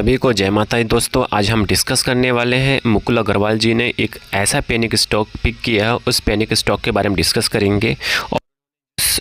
सभी को जय माता दी दोस्तों। आज हम डिस्कस करने वाले हैं मुकुल अग्रवाल जी ने एक ऐसा पैनिक स्टॉक पिक किया है, उस पैनिक स्टॉक के बारे में डिस्कस करेंगे। और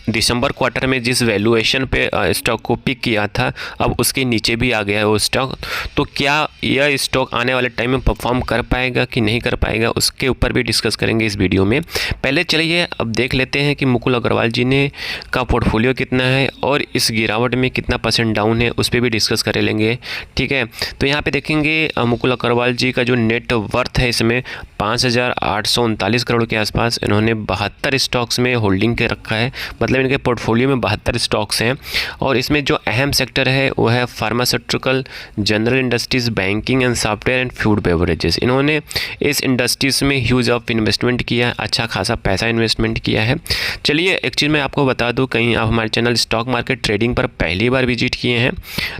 दिसंबर क्वार्टर में जिस वैल्यूएशन पे स्टॉक को पिक किया था, अब उसके नीचे भी आ गया है वो स्टॉक। तो क्या यह स्टॉक आने वाले टाइम में परफॉर्म कर पाएगा कि नहीं कर पाएगा, उसके ऊपर भी डिस्कस करेंगे इस वीडियो में। पहले चलिए अब देख लेते हैं कि मुकुल अग्रवाल जी ने का पोर्टफोलियो कितना है और इस गिरावट में कितना % डाउन है, उस पर भी डिस्कस कर लेंगे। ठीक है, तो यहाँ पे देखेंगे मुकुल अग्रवाल जी का जो नेट वर्थ है इसमें 5,839 करोड़ के आसपास इन्होंने 72 स्टॉक्स में होल्डिंग के रखा है। मतलब इनके पोर्टफोलियो में 72 स्टॉक्स हैं और इसमें जो अहम सेक्टर है वो है pharmaceutical, general industries, banking and software and food beverages. इन्होंने इस इंडस्ट्रीज़ में ह्यूज ऑफ इन्वेस्टमेंट किया है, अच्छा खासा पैसा इन्वेस्टमेंट किया है। चलिए एक चीज़ मैं आपको बता दूं, कहीं आप हमारे चैनल स्टॉक मार्केट ट्रेडिंग पर पहली बार विजिट किए हैं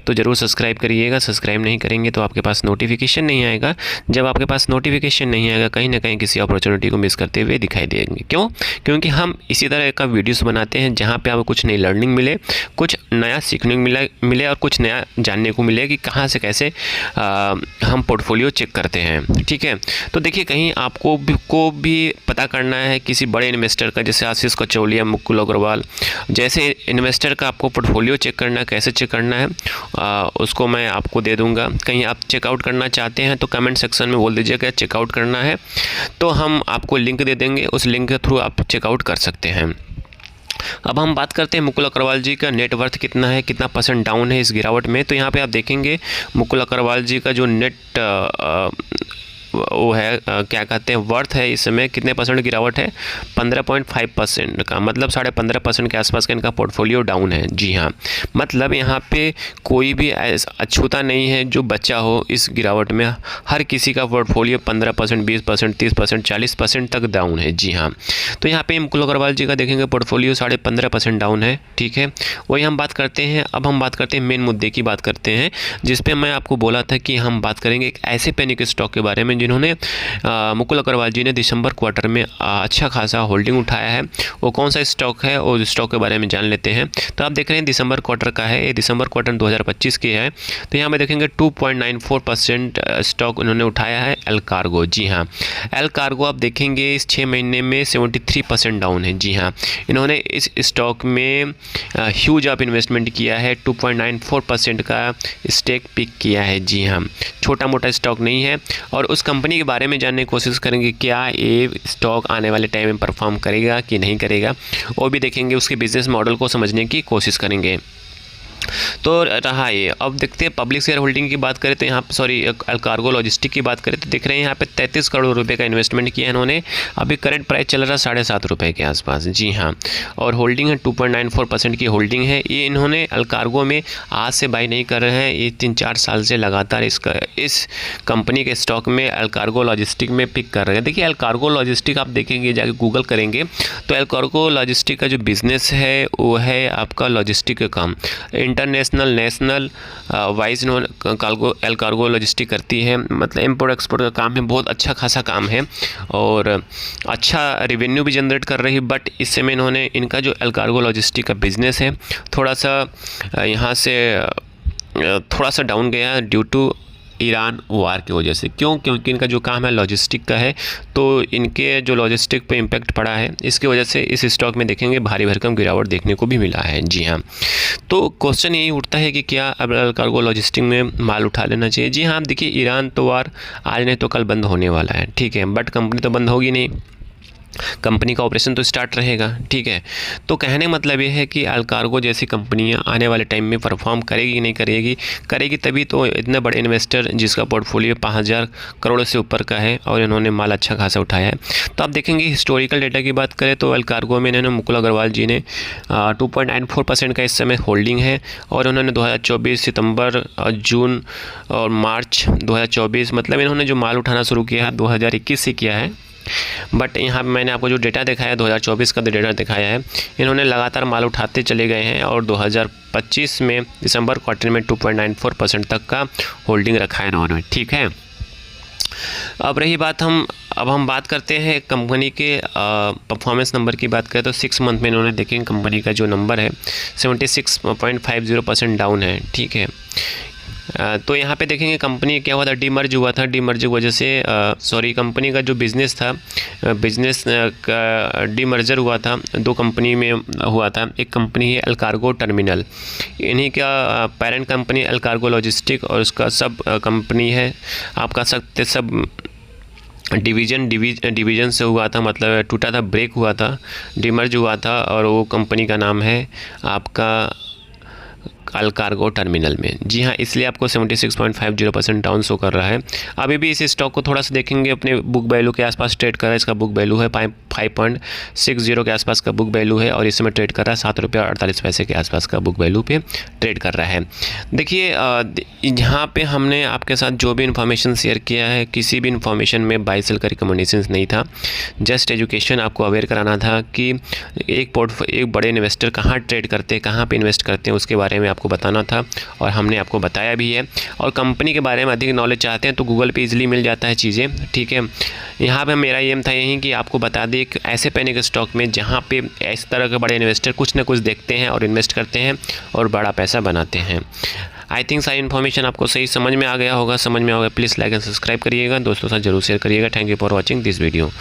तो ज़रूर सब्सक्राइब करिएगा। सब्सक्राइब नहीं करेंगे तो आपके पास नोटिफिकेशन नहीं आएगा। जब आपके पास नोटिफिकेशन नहीं आएगा, कहीं ना कहीं किसी अपॉर्चुनिटी को मिस करते हुए दिखाई देंगे। क्यों? क्योंकि हम इसी तरह का वीडियोस बनाते हैं जहाँ पे आपको कुछ नई लर्निंग मिले, कुछ नया सीखने को मिले और कुछ नया जानने को मिले कि कहाँ से कैसे हम पोर्टफोलियो चेक करते हैं। ठीक है, तो देखिए कहीं आपको भी पता करना है किसी बड़े इन्वेस्टर का, जैसे आशीष कचौलिया, मुकुल अग्रवाल जैसे इन्वेस्टर का आपको पोर्टफोलियो चेक करना है, कैसे चेक करना है उसको मैं आपको दे दूंगा। कहीं आप चेकआउट करना चाहते हैं तो कमेंट सेक्शन में बोल दीजिएगा चेकआउट करना है, तो हम आपको लिंक दे देंगे, उस लिंक के थ्रू आप चेकआउट कर सकते हैं। अब हम बात करते हैं मुकुल अग्रवाल जी का नेट वर्थ कितना है, कितना % डाउन है इस गिरावट में। तो यहाँ पे आप देखेंगे मुकुल अग्रवाल जी का जो नेट वो है क्या कहते हैं वर्थ है, इस समय कितने % गिरावट है, 15.5% का, मतलब 15.5% के आसपास का इनका पोर्टफोलियो डाउन है। जी हाँ, मतलब यहाँ पे कोई भी अछूता नहीं है जो बचा हो इस गिरावट में। हर किसी का पोर्टफोलियो 15%, 20%, 30%, 40% तक डाउन है। जी हाँ, तो यहाँ पे मुकुल अग्रवाल जी का देखेंगे पोर्टफोलियो 15.5% डाउन है। ठीक है, वही हम बात करते हैं। अब हम बात करते हैं मेन मुद्दे की बात करते हैं, जिसपे मैं आपको बोला था कि हम बात करेंगे एक ऐसे पैनिक स्टॉक के बारे में जिन्होंने मुकुल अग्रवाल जी ने दिसंबर क्वार्टर में अच्छा खासा होल्डिंग उठाया है। वो कौन सा स्टॉक है और स्टॉक के बारे में जान लेते हैं। तो आप देख रहे हैं दिसंबर क्वार्टर का है, ये दिसंबर क्वार्टर 2025 की है। तो यहाँ पे देखेंगे 2.94% स्टॉक उन्होंने उठाया है एल कार्गो। जी हाँ, एल कार्गो आप देखेंगे इस 6 महीने में 73% डाउन है। जी हाँ, इन्होंने इस स्टॉक में ह्यूज ऑफ इन्वेस्टमेंट किया है, 2.94% का स्टेक पिक किया है। जी हाँ, छोटा मोटा स्टॉक नहीं है। और उस कंपनी के बारे में जानने की कोशिश करेंगे, क्या ये स्टॉक आने वाले टाइम में परफॉर्म करेगा कि नहीं करेगा, वो भी देखेंगे। उसके बिजनेस मॉडल को समझने की कोशिश करेंगे। तो रहा ये, अब देखते हैं पब्लिक शेयर होल्डिंग की बात करें तो यहाँ पे कार्गो लॉजिस्टिक की बात करें तो देख रहे हैं यहाँ पे 33 करोड़ रुपए का इन्वेस्टमेंट किया है इन्होंने। अभी करंट प्राइस चल रहा है 7.5 रुपये के आसपास। जी हाँ, और होल्डिंग है 2.94% की होल्डिंग है। ये इन्होंने कार्गो में आज से बाई नहीं कर रहे हैं, ये 3-4 साल से लगातार इस कंपनी के स्टॉक में कार्गो लॉजिस्टिक में पिक कर रहे हैं। देखिए कार्गो लॉजिस्टिक आप देखेंगे, जाके गूगल करेंगे तो कार्गो लॉजिस्टिक का जो बिज़नेस है वो है आपका लॉजिस्टिक का काम, international national wise cargo logistic करती है। मतलब इम्पोर्ट एक्सपोर्ट का काम है, बहुत अच्छा खासा काम है और अच्छा रेवेन्यू भी जनरेट कर रही है। बट इस समय इन्होंने इनका जो कार्गो लॉजिस्टिक का बिज़नेस है थोड़ा सा यहाँ से थोड़ा सा डाउन गया ड्यू टू ईरान वार की वजह से। क्यों? क्योंकि इनका जो काम है लॉजिस्टिक का है, तो इनके जो लॉजिस्टिक पे इम्पैक्ट पड़ा है, इसकी वजह से इस स्टॉक में देखेंगे भारी भरकम गिरावट देखने को भी मिला है। जी हाँ, तो क्वेश्चन यही उठता है कि क्या अब कार्गो लॉजिस्टिक में माल उठा लेना चाहिए। जी हाँ, देखिए ईरान तो वार आज नहीं तो कल बंद होने वाला है। ठीक है, बट कंपनी तो बंद होगी नहीं, कंपनी का ऑपरेशन तो स्टार्ट रहेगा। ठीक है, तो कहने मतलब ये है कि कार्गो जैसी कंपनियां आने वाले टाइम में परफॉर्म करेगी कि नहीं करेगी तभी तो इतने बड़े इन्वेस्टर जिसका पोर्टफोलियो 5,000 करोड़ से ऊपर का है और इन्होंने माल अच्छा खासा उठाया है। तो आप देखेंगे हिस्टोरिकल डेटा की बात करें तो कार्गो में इन्होंने मुकुल अग्रवाल जी ने 2.94% का इस समय होल्डिंग है और उन्होंने 2024 सितंबर, जून और मार्च 2024 मतलब इन्होंने जो माल उठाना शुरू किया है 2021 से किया है। बट यहाँ मैंने आपको जो डेटा दिखाया 2024 का डेटा दिखाया है, इन्होंने लगातार माल उठाते चले गए हैं और 2025 में दिसंबर क्वार्टर में 2.94% तक का होल्डिंग रखा है इन्होंने। ठीक है, अब रही बात अब हम बात करते हैं कंपनी के परफॉर्मेंस नंबर की बात करें तो 6 मंथ में इन्होंने देखें कंपनी का जो नंबर है 76.50% डाउन है। ठीक है, तो यहाँ पे देखेंगे कंपनी क्या हुआ था, डीमर्ज हुआ था। डीमर्ज की वजह से कंपनी का जो बिज़नेस था, बिज़नेस का डीमर्जर हुआ था, दो कंपनी में हुआ था। एक कंपनी है एलकार्गो टर्मिनल, इन्हीं का पेरेंट कंपनी एलकार्गो लॉजिस्टिक, और उसका सब कंपनी है आपका सब डिवीज़न से हुआ था, मतलब टूटा था, ब्रेक हुआ था, डीमर्ज हुआ था, और वो कंपनी का नाम है आपका एलकार्गो टर्मिनल में। जी हाँ, इसलिए आपको 76.50% डाउन शो कर रहा है। अभी भी इस स्टॉक को थोड़ा सा देखेंगे, अपने बुक वैल्यू के आसपास ट्रेड कर रहा है। इसका बुक वैल्यू है 5.60 के आसपास का बुक वैल्यू है, और इस समय ट्रेड कर रहा है 7 रुपये 48 पैसे के आसपास का बुक वैल्यू पे ट्रेड कर रहा है। देखिए यहाँ पे हमने आपके साथ जो भी इन्फॉर्मेशन शेयर किया है, किसी भी इन्फॉर्मेशन में बाय सेल का रिकमेंडेशन नहीं था, जस्ट एजुकेशन आपको अवेयर कराना था कि एक बड़े इन्वेस्टर कहाँ ट्रेड करते हैं, कहाँ पे इन्वेस्ट करते हैं, उसके बारे में आपको बताना था, और हमने आपको बताया भी है। और कंपनी के बारे में अधिक नॉलेज चाहते हैं तो गूगल पे इजीली मिल जाता है चीज़ें, ठीक है। यहाँ पे मेरा एम था यही कि आपको बता दें एक ऐसे पैनिक स्टॉक में जहाँ पे इस तरह के बड़े इन्वेस्टर कुछ ना कुछ देखते हैं और इन्वेस्ट करते हैं और बड़ा पैसा बनाते हैं। आई थिंक सारी इन्फॉर्मेशन आपको सही समझ में आ गया होगा। प्लीज़ लाइक एंड सब्सक्राइब करिएगा, दोस्तों के साथ जरूर शेयर करिएगा। Thank you for watching this video.